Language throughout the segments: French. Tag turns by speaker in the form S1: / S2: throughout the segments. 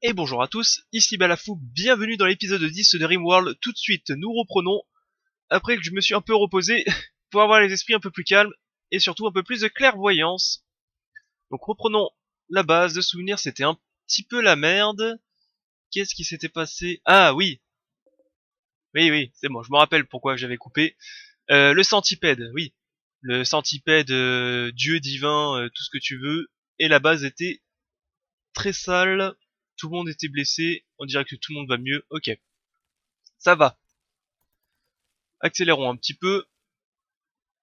S1: Et bonjour à tous, ici Balafou, bienvenue dans l'épisode 10 de Rimworld. Tout de suite, nous reprenons, après que je me suis un peu reposé, pour avoir les esprits un peu plus calmes, et surtout un peu plus de clairvoyance. Donc reprenons la base, de souvenirs, c'était un petit peu la merde. Qu'est-ce qui s'était passé? Ah oui, oui, c'est bon, je me rappelle pourquoi j'avais coupé. Le centipède, oui. Le centipède, dieu divin, tout ce que tu veux. Et la base était très sale, tout le monde était blessé, on dirait que tout le monde va mieux, ok. Ça va. Accélérons un petit peu.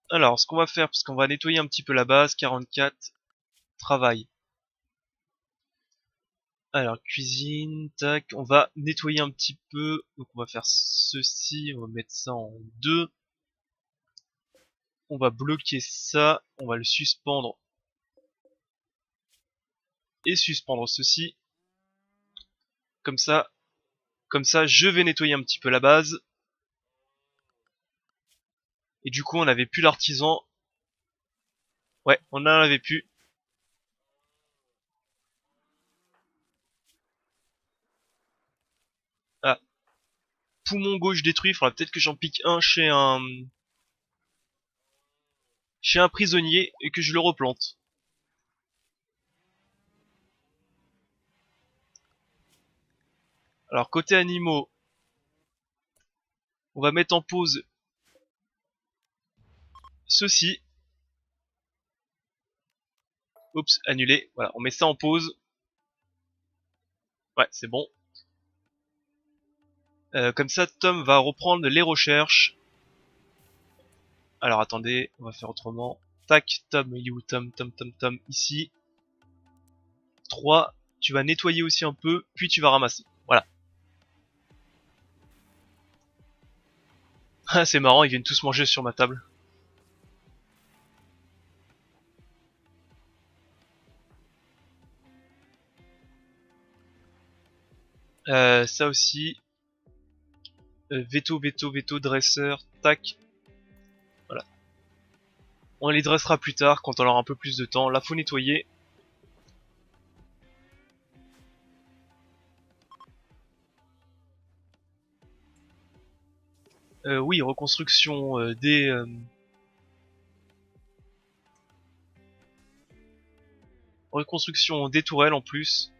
S1: Alors, ce qu'on va faire, parce qu'on va nettoyer un petit peu la base, 44, travail. Alors, cuisine, tac, on va nettoyer un petit peu. Donc on va faire ceci, on va mettre ça en 2. On va bloquer ça, on va le suspendre et suspendre ceci. Comme ça, je vais nettoyer un petit peu la base. Et du coup, on n'avait plus l'artisan. Ouais, on n'en avait plus. Ah, poumon gauche détruit, il faudra peut-être que j'en pique un chez un prisonnier et que je le replante. Alors côté animaux, on va mettre en pause ceci. Oups, annulé. Voilà, on met ça en pause. Ouais, c'est bon. Comme ça, Tom va reprendre les recherches. Alors attendez, on va faire autrement. Tac, Tom, il est où Tom, ici. 3. Tu vas nettoyer aussi un peu, puis tu vas ramasser. Voilà. Ah, c'est marrant, ils viennent tous manger sur ma table. Ça aussi. Veto, dresseur. Tac. Voilà. On les dressera plus tard quand on aura un peu plus de temps. Là, faut nettoyer. Oui, reconstruction reconstruction des tourelles en plus.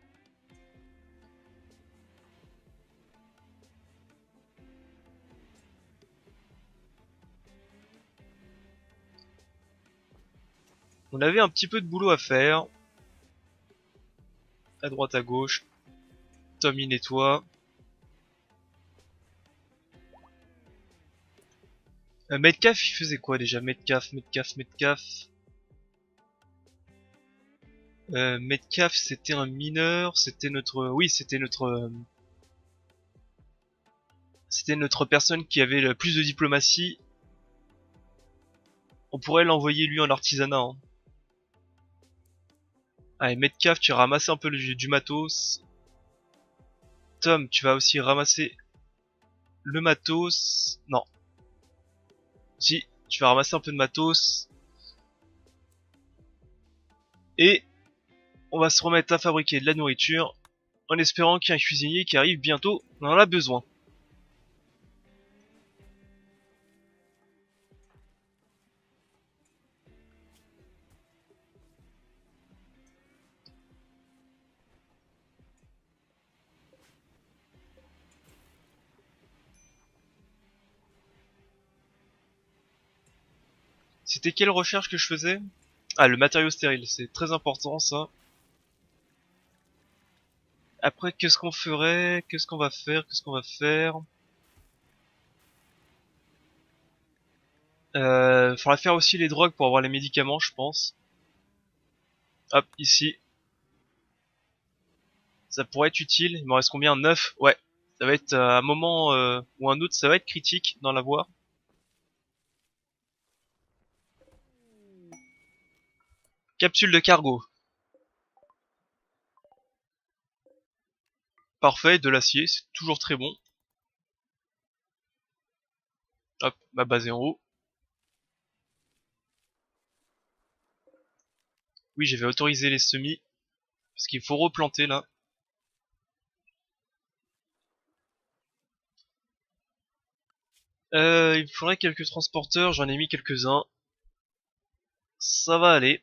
S1: On avait un petit peu de boulot à faire. À droite, à gauche. Tommy nettoie. Metcalf, il faisait quoi déjà? Metcalf. Metcalf, c'était un mineur. C'était notre... Oui, c'était notre personne qui avait le plus de diplomatie. On pourrait l'envoyer lui en artisanat. Hein. Allez, Metcalf, tu ramasses un peu du matos. Tom, tu vas aussi ramasser le matos. Non. Si, tu vas ramasser un peu de matos. Et on va se remettre à fabriquer de la nourriture en espérant qu'il y ait un cuisinier qui arrive bientôt. On en a besoin. C'était quelle recherche que je faisais? Ah, le matériau stérile, c'est très important ça. Après, qu'est-ce qu'on ferait? Qu'est-ce qu'on va faire? Faudrait faire aussi les drogues pour avoir les médicaments, je pense. Hop, ici. Ça pourrait être utile. Il m'en reste combien? 9. Ouais. Ça va être un moment ou un autre, ça va être critique dans l'avoir. Capsule de cargo. Parfait, de l'acier, c'est toujours très bon. Hop, ma base est en haut. Oui, j'avais autorisé les semis. Parce qu'il faut replanter là. Il me faudrait quelques transporteurs, j'en ai mis quelques-uns. Ça va aller.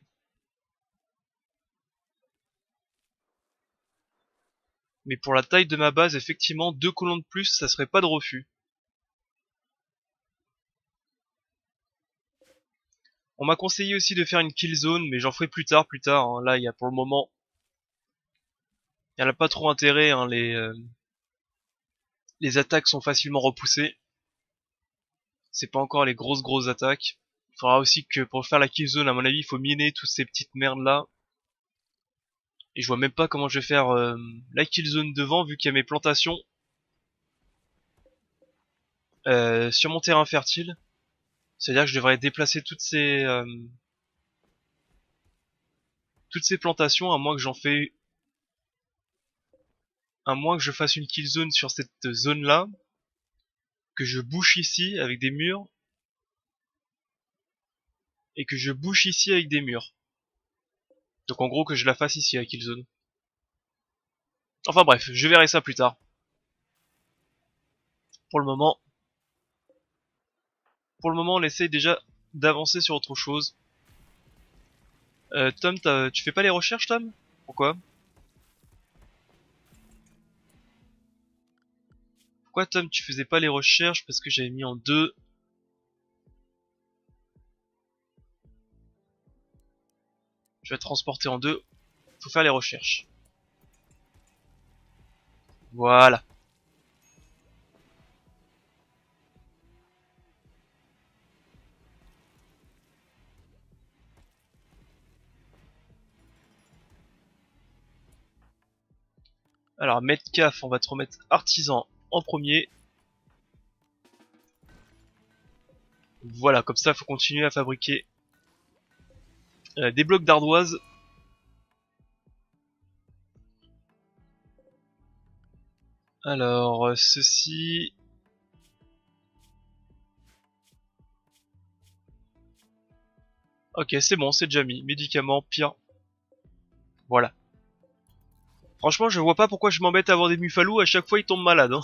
S1: Mais pour la taille de ma base, effectivement, 2 colons de plus, ça serait pas de refus. On m'a conseillé aussi de faire une kill zone, mais j'en ferai plus tard. Hein. Là, il y a pour le moment, il y en a pas trop intérêt. Hein. Les attaques sont facilement repoussées. C'est pas encore les grosses attaques. Il faudra aussi que pour faire la kill zone, à mon avis, il faut miner toutes ces petites merdes là. Et je vois même pas comment je vais faire la kill zone devant, vu qu'il y a mes plantations sur mon terrain fertile. C'est-à-dire que je devrais déplacer toutes ces plantations, à moins que je fasse une kill zone sur cette zone là, que je bouche ici avec des murs, et que je bouche ici avec des murs. Donc en gros que je la fasse ici la kill zone. Enfin bref, je verrai ça plus tard. Pour le moment, on essaye déjà d'avancer sur autre chose. Tom, tu fais pas les recherches, Tom? Pourquoi? Pourquoi, Tom, tu faisais pas les recherches? Parce que j'avais mis en 2. Je vais transporter en 2. Faut faire les recherches. Voilà. Alors, Metcalf, on va te remettre artisan en premier. Voilà, comme ça, faut continuer à fabriquer des blocs d'ardoise. Alors, ceci... Ok, c'est bon, c'est déjà mis. Médicaments, pire. Voilà. Franchement, je vois pas pourquoi je m'embête à avoir des Mufalou, à chaque fois ils tombent malades. Hein.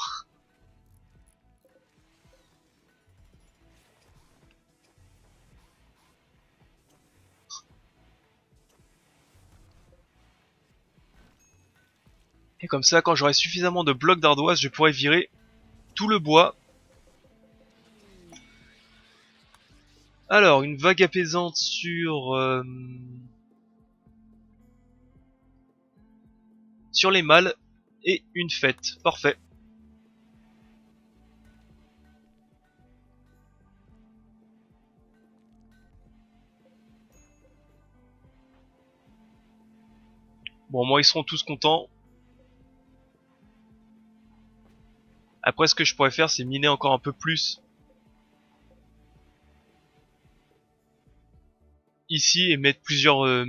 S1: Et comme ça, quand j'aurai suffisamment de blocs d'ardoise, je pourrai virer tout le bois. Alors, une vague apaisante sur les mâles et une fête. Parfait. Bon, moi, ils seront tous contents. Après, ce que je pourrais faire, c'est miner encore un peu plus ici et mettre plusieurs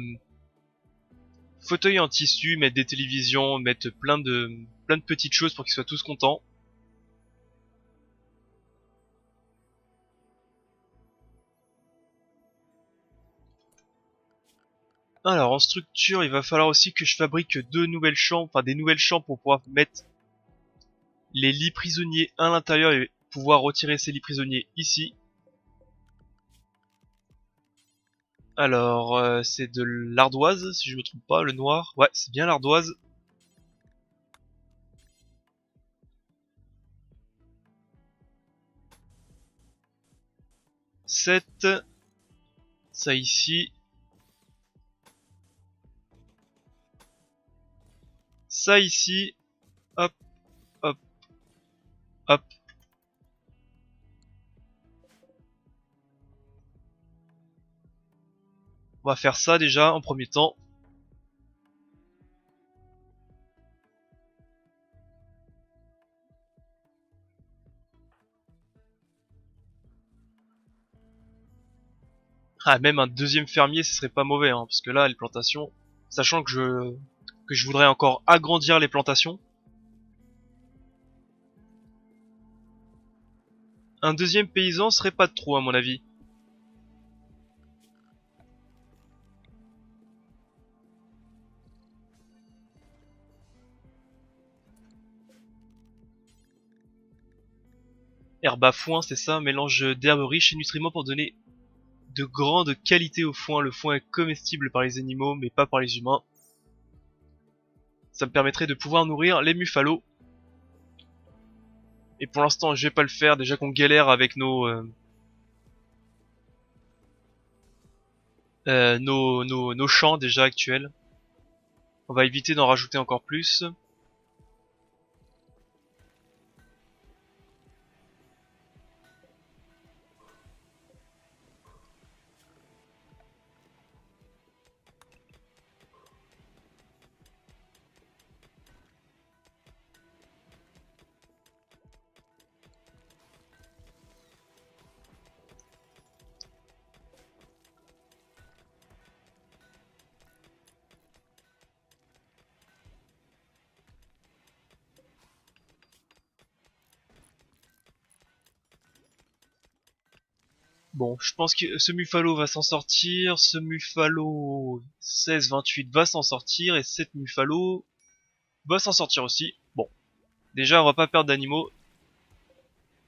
S1: fauteuils en tissu, mettre des télévisions, mettre plein de petites choses pour qu'ils soient tous contents. Alors, en structure, il va falloir aussi que je fabrique des nouvelles chambres pour pouvoir mettre les lits prisonniers à l'intérieur et pouvoir retirer ces lits prisonniers ici. Alors, c'est de l'ardoise, si je me trompe pas, le noir. Ouais, c'est bien l'ardoise. Sept. Ça ici. Ça ici. Hop, hop, hop. On va faire ça déjà en premier temps. Ah, même un deuxième fermier, ce serait pas mauvais, hein, parce que là, les plantations, sachant que je voudrais encore agrandir les plantations, un deuxième paysan serait pas de trop à mon avis. Herbe à foin, c'est ça, mélange d'herbes riches et nutriments pour donner de grande qualité au foin. Le foin est comestible par les animaux, mais pas par les humains. Ça me permettrait de pouvoir nourrir les muffalos. Et pour l'instant, je vais pas le faire, déjà qu'on galère avec nos champs déjà actuels. On va éviter d'en rajouter encore plus. Bon, je pense que ce Muffalo va s'en sortir, ce Muffalo 16-28 va s'en sortir, et cette Muffalo va s'en sortir aussi. Bon, déjà on va pas perdre d'animaux,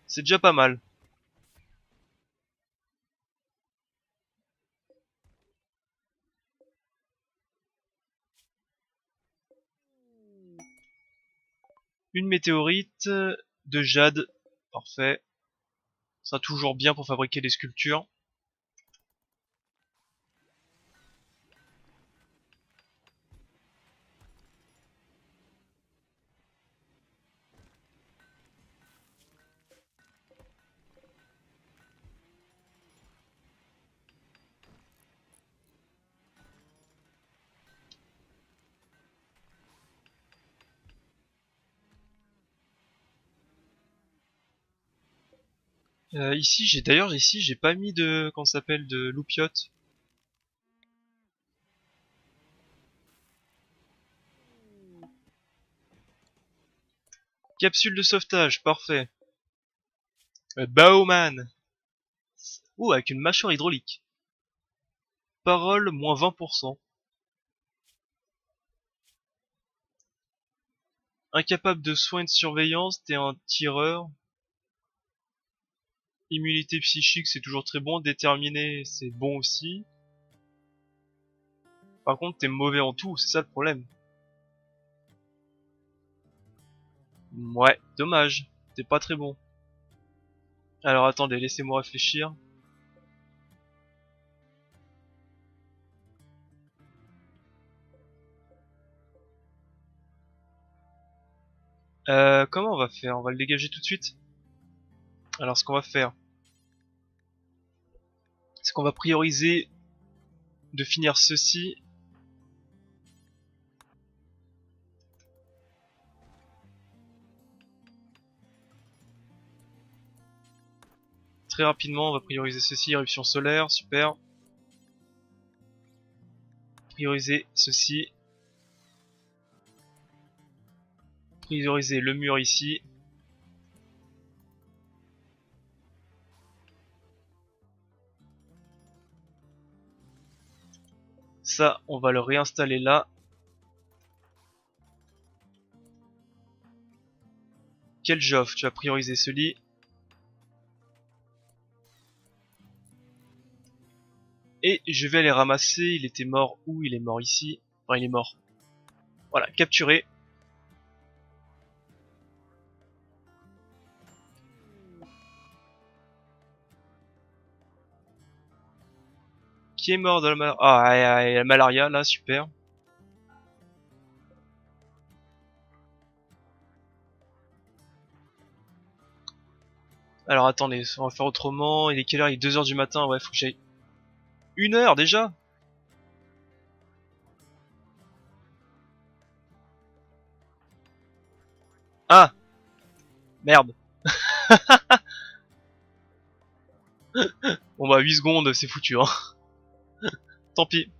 S1: c'est déjà pas mal. Une météorite de jade, parfait. Ça sera toujours bien pour fabriquer des sculptures. Ici, j'ai pas mis de, comment ça s'appelle, de loupiote. Capsule de sauvetage, parfait. Bauman. Ouh, avec une mâchoire hydraulique. Parole, moins 20%. Incapable de soins et de surveillance, t'es un tireur. Immunité psychique, c'est toujours très bon. Déterminé, c'est bon aussi. Par contre, t'es mauvais en tout, c'est ça le problème. Ouais, dommage. T'es pas très bon. Alors attendez, laissez-moi réfléchir. Comment on va faire? On va le dégager tout de suite. Alors ce qu'on va faire, c'est qu'on va prioriser de finir ceci. Très rapidement, on va prioriser ceci, éruption solaire, super. Prioriser ceci. Prioriser le mur ici. Ça, on va le réinstaller là. Quel Joff? Tu vas prioriser celui. Et je vais aller ramasser, il était mort où? Il est mort ici. Enfin, il est mort. Voilà, capturé. Qui est mort de la malaria? Ah, la malaria, là, super. Alors attendez, on va faire autrement. Il est quelle heure? Il est 2 heures du matin, ouais, faut que j'aille. 1 heure déjà? Ah! Merde. Bon bah 8 secondes, c'est foutu, hein. Tant pis.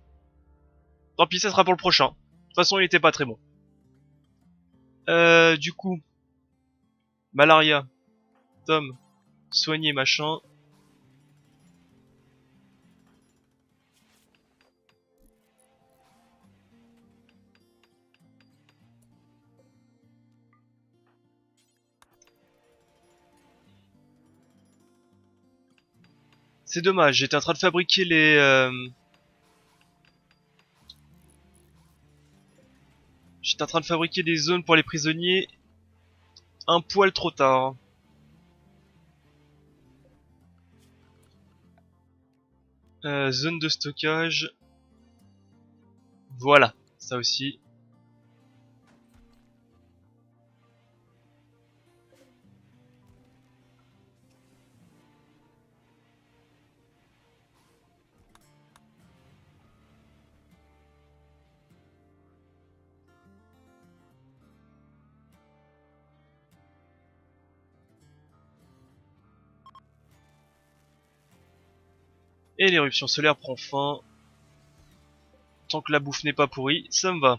S1: Tant pis, ça sera pour le prochain. De toute façon, il était pas très bon. Du coup, malaria, Tom, soigner machin. C'est dommage, j'étais en train de fabriquer les... J'étais en train de fabriquer des zones pour les prisonniers un poil trop tard. Zone de stockage. Voilà, ça aussi. Et l'éruption solaire prend fin. Tant que la bouffe n'est pas pourrie, ça me va.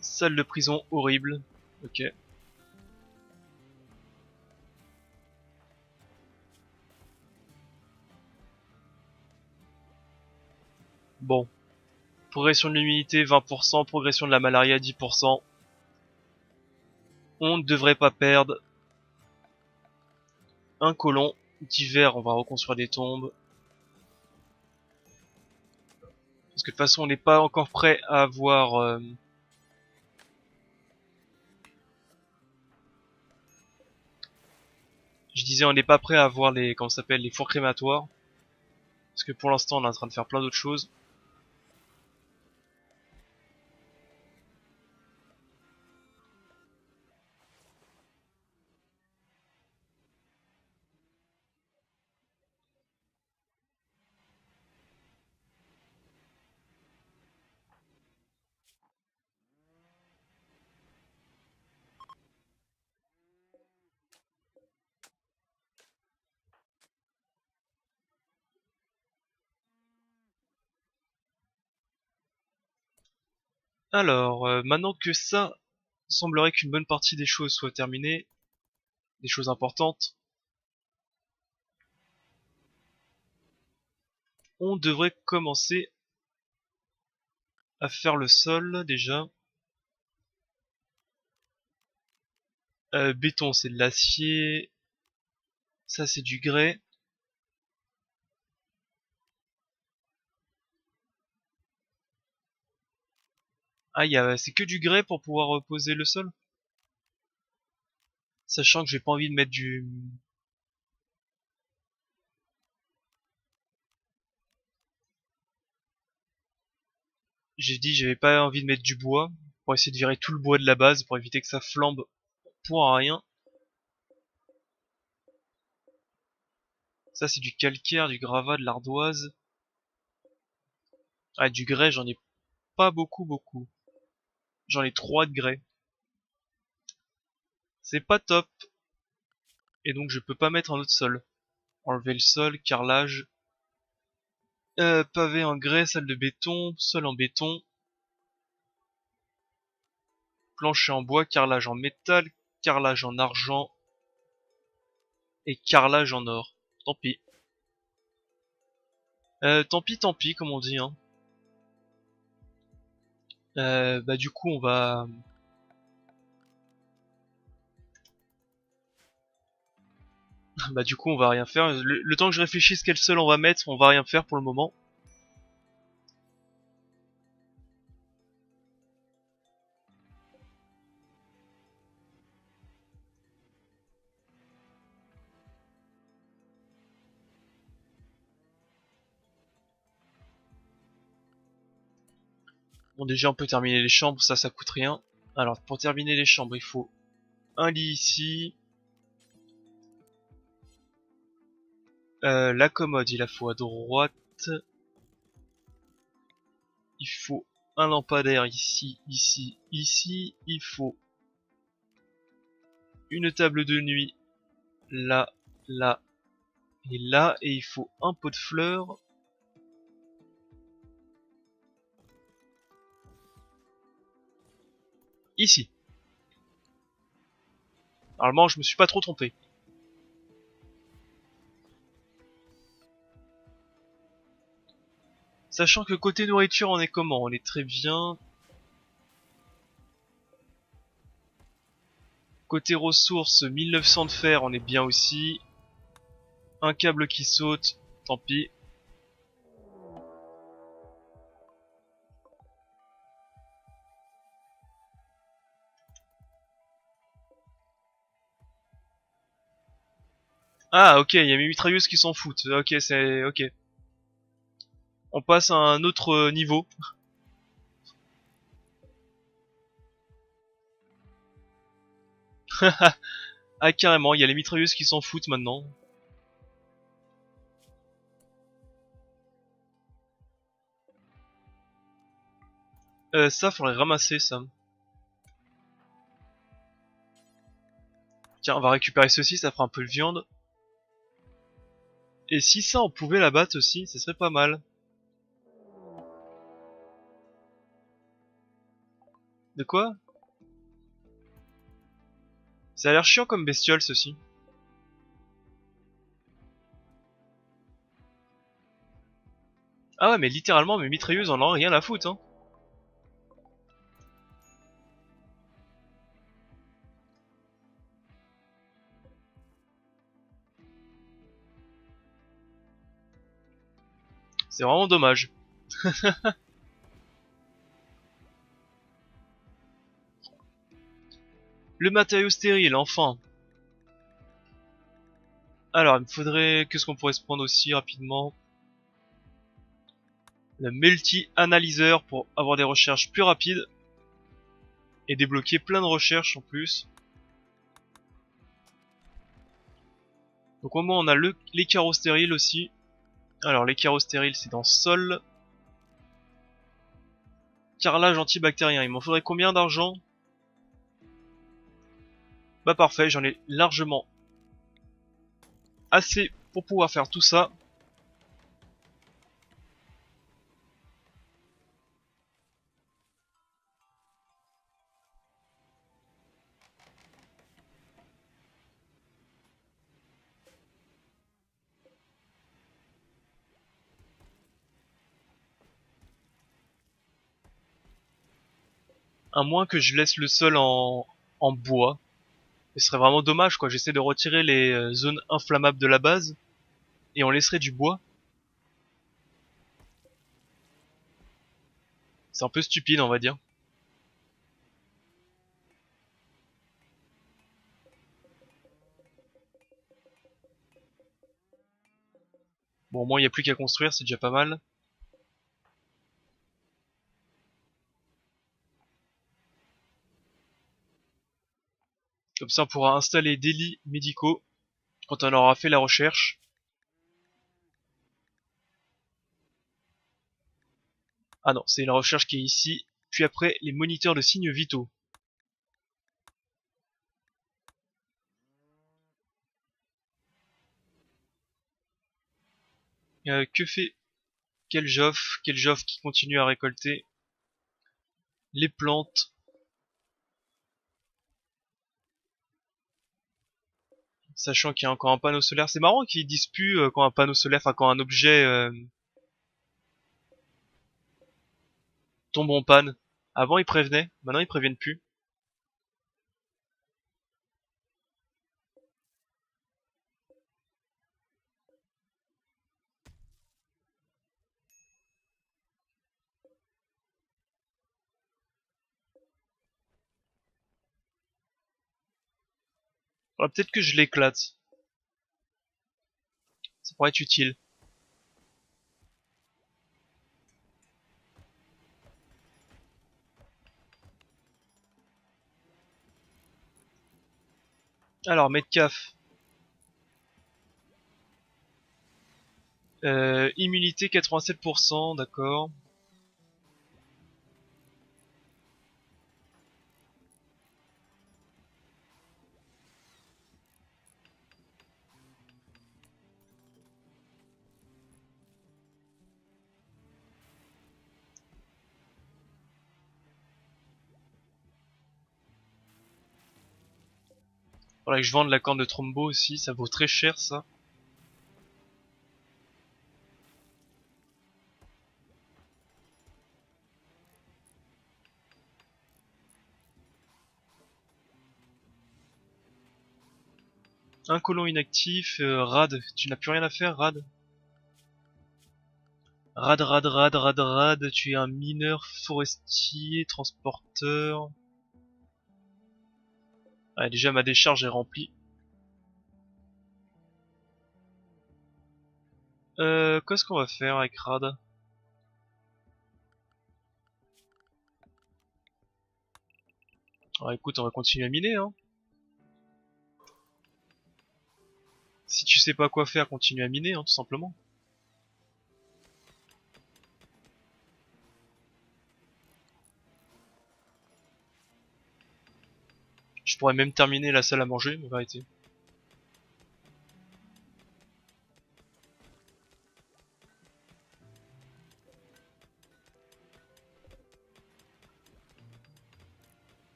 S1: Salle de prison horrible. Ok. Bon. Progression de l'humidité 20%, progression de la malaria 10%. On ne devrait pas perdre un colon. D'hiver, on va reconstruire des tombes. Parce que de toute façon, on n'est pas encore prêt à avoir... Je disais, on n'est pas prêt à avoir les... Comment ça s'appelle, les fours crématoires. Parce que pour l'instant, on est en train de faire plein d'autres choses. Alors, maintenant que ça semblerait qu'une bonne partie des choses soit terminée, des choses importantes, on devrait commencer à faire le sol déjà. Béton, c'est de l'acier. Ça, c'est du grès. Ah, c'est que du grès pour pouvoir poser le sol. Sachant que j'ai pas envie de mettre du... J'ai dit j'avais pas envie de mettre du bois pour essayer de virer tout le bois de la base pour éviter que ça flambe pour rien. Ça, c'est du calcaire, du gravat, de l'ardoise. Ah, du grès, j'en ai pas beaucoup. J'en ai 3 de grès. C'est pas top. Et donc je peux pas mettre un autre sol. Enlever le sol, carrelage. Pavé en grès, salle de béton, sol en béton. Plancher en bois, carrelage en métal, carrelage en argent. Et carrelage en or. Tant pis. Tant pis, comme on dit, hein. Bah du coup, on va... Bah du coup, on va rien faire. Le temps que je réfléchisse quel sol on va mettre, on va rien faire pour le moment. Bon, déjà, on peut terminer les chambres, ça coûte rien. Alors, pour terminer les chambres, il faut un lit ici. La commode, il la faut à droite. Il faut un lampadaire ici. Il faut une table de nuit là, là et là. Et il faut un pot de fleurs ici. Normalement, je me suis pas trop trompé. Sachant que côté nourriture, on est comment? On est très bien. Côté ressources, 1900 de fer, on est bien aussi. Un câble qui saute, tant pis. Ah ok, il y a mes mitrailleuses qui s'en foutent. Ok, c'est ok. On passe à un autre niveau. Ah carrément, il y a les mitrailleuses qui s'en foutent maintenant. Ça, faudrait ramasser ça. Tiens, on va récupérer ceci, ça fera un peu de viande. Et si ça, on pouvait l'abattre aussi, ce serait pas mal. De quoi? Ça a l'air chiant comme bestiole, ceci. Ah ouais, mais littéralement, mes mitrailleuses en ont rien à foutre, hein. C'est vraiment dommage. Le matériau stérile, enfin. Alors, il me faudrait... Qu'est-ce qu'on pourrait se prendre aussi rapidement? Le multi-analyseur pour avoir des recherches plus rapides. Et débloquer plein de recherches en plus. Donc au moins on a les carreaux stériles aussi. Alors les carreaux stériles c'est dans sol. Carrelage antibactérien, il m'en faudrait combien d'argent? Bah parfait, j'en ai largement assez pour pouvoir faire tout ça. À moins que je laisse le sol en bois. Ce serait vraiment dommage quoi, j'essaie de retirer les zones inflammables de la base. Et on laisserait du bois. C'est un peu stupide on va dire. Bon au moins il n'y a plus qu'à construire, c'est déjà pas mal. Comme ça on pourra installer des lits médicaux quand on aura fait la recherche. Ah non, c'est la recherche qui est ici. Puis après, les moniteurs de signes vitaux. Que fait Keljoff? Keljoff qui continue à récolter les plantes. Sachant qu'il y a encore un panneau solaire. C'est marrant qu'ils disent plus quand un panneau solaire, enfin quand un objet tombe en panne. Avant ils prévenaient, maintenant ils préviennent plus. Faudra peut-être que je l'éclate. Ça pourrait être utile. Alors, Metcalf. Immunité 87%, d'accord. Faudrait que je vende la corne de Trombo aussi, ça vaut très cher ça. Un colon inactif, Rad, tu n'as plus rien à faire, Rad. Rad, tu es un mineur forestier, transporteur. Ah, déjà ma décharge est remplie. Qu'est-ce qu'on va faire avec Rad? Ah, écoute, on va continuer à miner, hein. Si tu sais pas quoi faire, continue à miner, hein, tout simplement. Je pourrais même terminer la salle à manger, en vérité.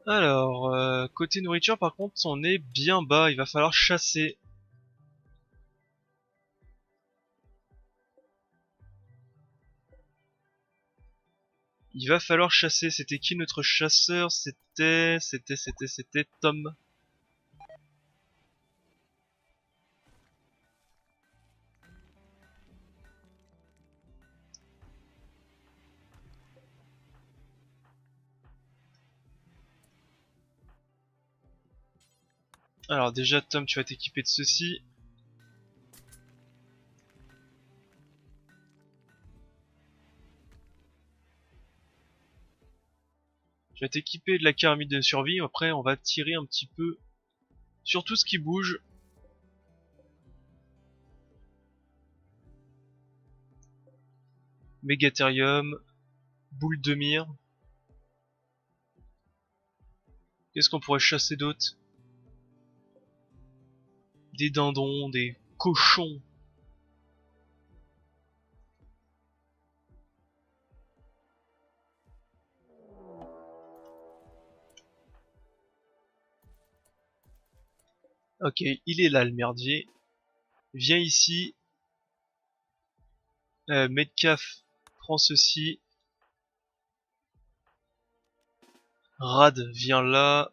S1: Alors, côté nourriture, par contre, on est bien bas. Il va falloir chasser. Il va falloir chasser. C'était qui notre chasseur? C'était Tom. Alors déjà, Tom, tu vas t'équiper de ceci. Tu vas t'équiper de la caramide de survie. Après, on va tirer un petit peu sur tout ce qui bouge. Megatherium, boule de mire. Qu'est-ce qu'on pourrait chasser d'autre? Des dindons, des cochons. Ok, il est là le merdier. Viens ici. Metcalf, prends ceci. Rad, viens là.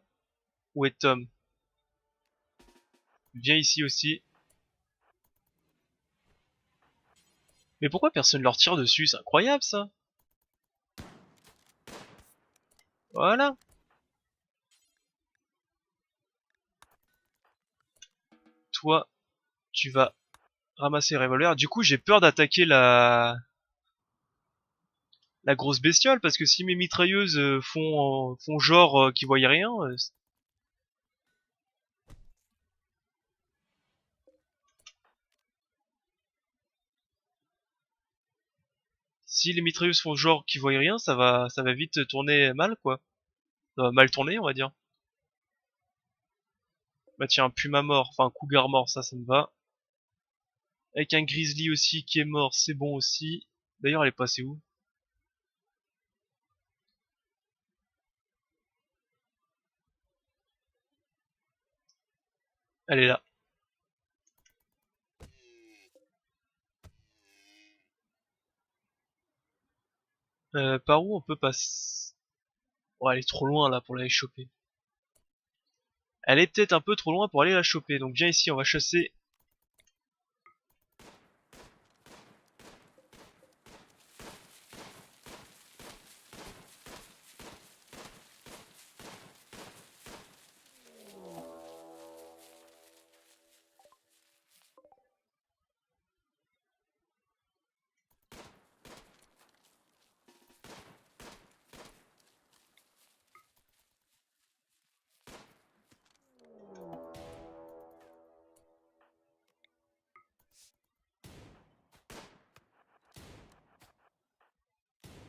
S1: Où est Tom? Viens ici aussi. Mais pourquoi personne leur tire dessus? C'est incroyable ça. Voilà. Toi, tu vas ramasser le revolver. Du coup, j'ai peur d'attaquer la grosse bestiole parce que si mes mitrailleuses font genre qu'ils voyaient rien, si les mitrailleuses font genre qu'ils voient rien, ça va vite tourner mal quoi. Ça va mal tourner, on va dire. Bah tiens, un puma mort, enfin un cougar mort, ça me va. Avec un grizzly aussi qui est mort, c'est bon aussi. D'ailleurs, elle est passée où? Elle est là. Par où on peut passer? Oh, elle est trop loin là pour l'aller choper. Elle est peut-être un peu trop loin pour aller la choper. Donc viens ici, on va chasser.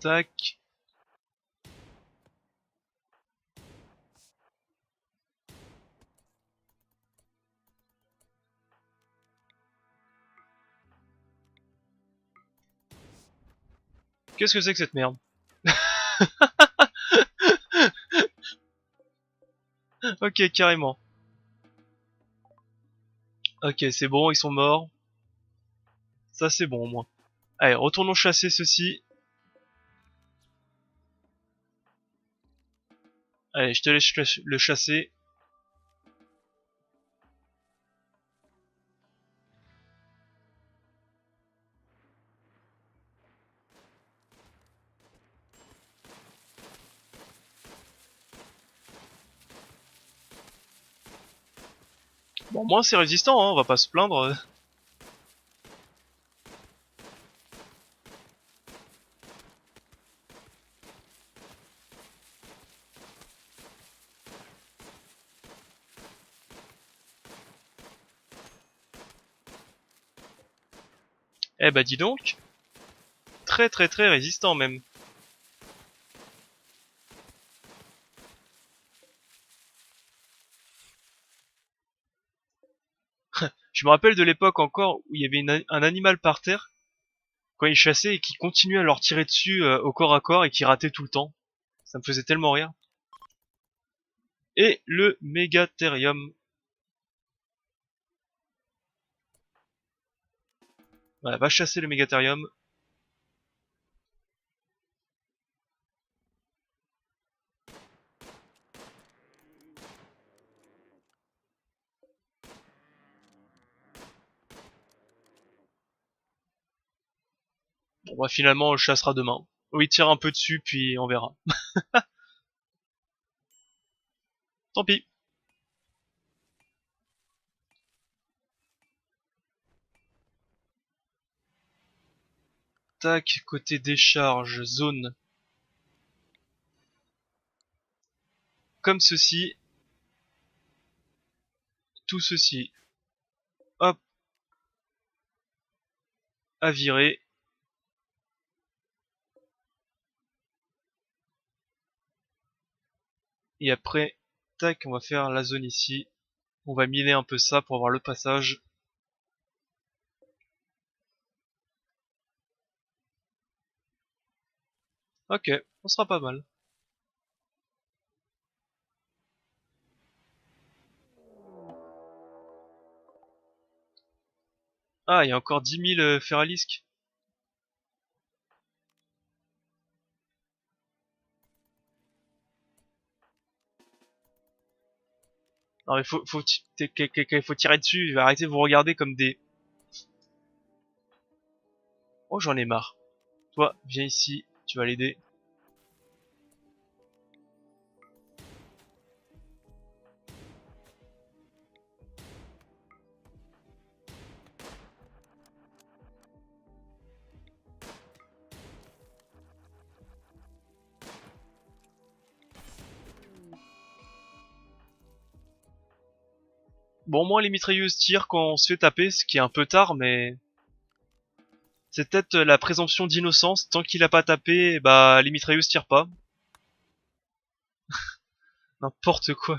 S1: Tac. Qu'est-ce que c'est que cette merde? Ok, carrément. Ok, c'est bon, ils sont morts. Ça c'est bon au moins. Allez, retournons chasser ceci. Allez, je te laisse le chasser. Bon, au moins c'est résistant, hein, on va pas se plaindre. Eh bah dis donc, très très très résistant même. Je me rappelle de l'époque encore où il y avait un animal par terre quand il chassait et qui continuait à leur tirer dessus au corps à corps et qui ratait tout le temps. Ça me faisait tellement rire. Et le Mégatherium. Voilà, va chasser le Mégatherium. Bon bah finalement on le chassera demain. Ou il tire un peu dessus puis on verra. Tant pis. Tac, côté décharge, zone. Comme ceci. Tout ceci. Hop, à virer. Et après, tac, on va faire la zone ici. On va miner un peu ça pour avoir le passage. Ok, on sera pas mal. Ah, il y a encore 10 000 Feralisques. Non mais faut tirer dessus, arrêtez de vous regarder comme des... Oh j'en ai marre. Toi, viens ici, tu vas l'aider. Bon, moi les mitrailleuses tirent quand on se fait taper, ce qui est un peu tard, mais... C'est peut-être la présomption d'innocence, tant qu'il a pas tapé, bah les mitrailleuses tirent pas. N'importe quoi.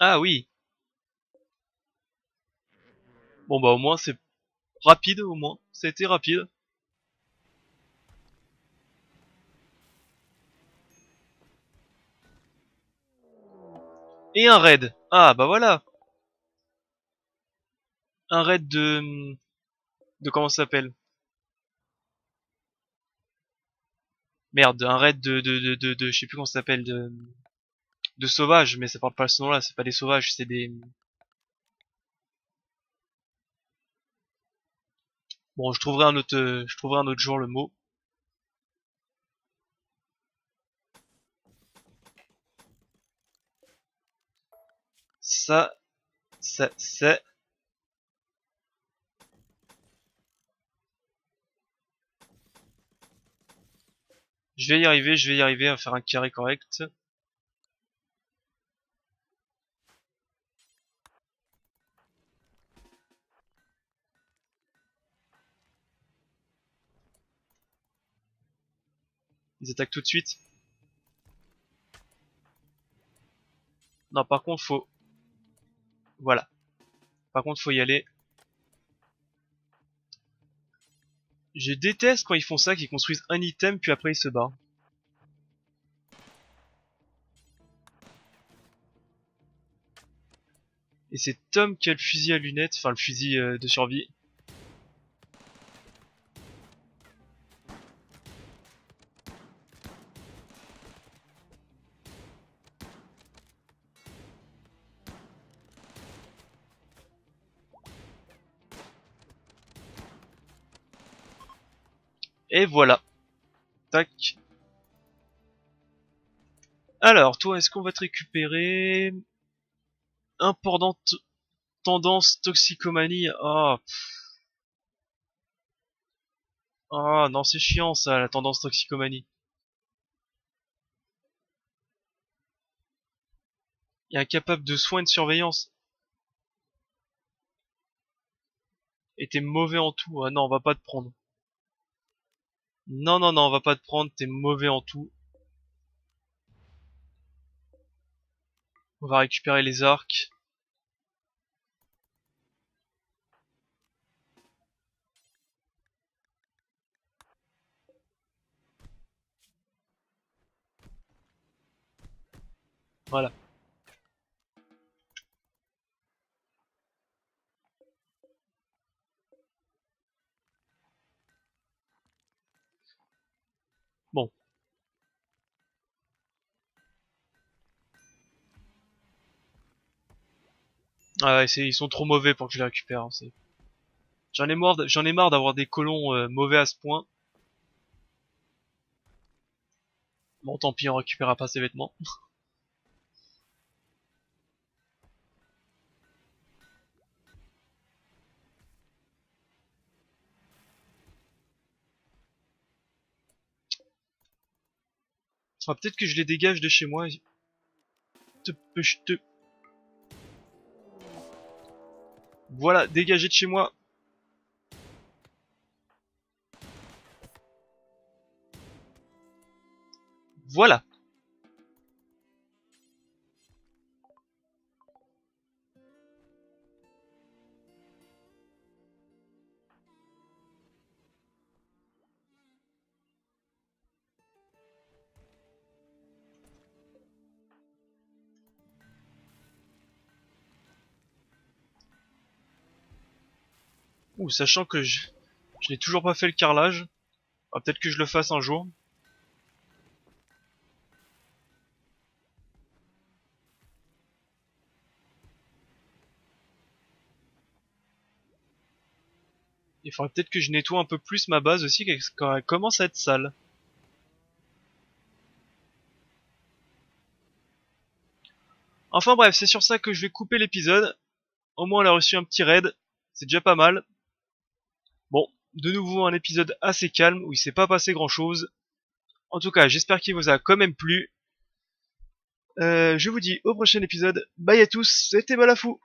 S1: Ah oui. Bon bah au moins c'est rapide, au moins. Ça a été rapide. Et un raid. Ah bah voilà. Un raid de comment ça s'appelle? Merde, un raid je sais plus comment ça s'appelle, de sauvages, mais ça parle pas ce nom-là, c'est pas des sauvages, c'est des... Bon, je trouverai un autre jour le mot. Ça, c'est... je vais y arriver à faire un carré correct. Ils attaquent tout de suite. Non, par contre, faut... Voilà. Par contre, faut y aller. Je déteste quand ils font ça, qu'ils construisent un item puis après ils se barrent. Et c'est Tom qui a le fusil à lunettes, enfin le fusil de survie. Et voilà. Tac. Alors, toi, est-ce qu'on va te récupérer? Importante tendance toxicomanie. Ah, ah non, c'est chiant ça, la tendance toxicomanie. Et incapable de soins et de surveillance. Et t'es mauvais en tout. Ah non, on va pas te prendre. Non, non, non, on va pas te prendre, t'es mauvais en tout. On va récupérer les arcs. Voilà. Bon. Ah ouais, ils sont trop mauvais pour que je les récupère. Hein, j'en ai marre d'avoir des colons mauvais à ce point. Bon, tant pis, on récupérera pas ces vêtements. Enfin, peut-être que je les dégage de chez moi. Te... Voilà, dégagez de chez moi. Voilà. Ouh, sachant que je n'ai toujours pas fait le carrelage. Ah, peut-être que je le fasse un jour. Il faudrait peut-être que je nettoie un peu plus ma base aussi, quand elle commence à être sale. Enfin bref, c'est sur ça que je vais couper l'épisode. Au moins, elle a reçu un petit raid. C'est déjà pas mal. Bon, de nouveau un épisode assez calme où il s'est pas passé grand chose. En tout cas, j'espère qu'il vous a quand même plu. Je vous dis au prochain épisode. Bye à tous, c'était Balafou.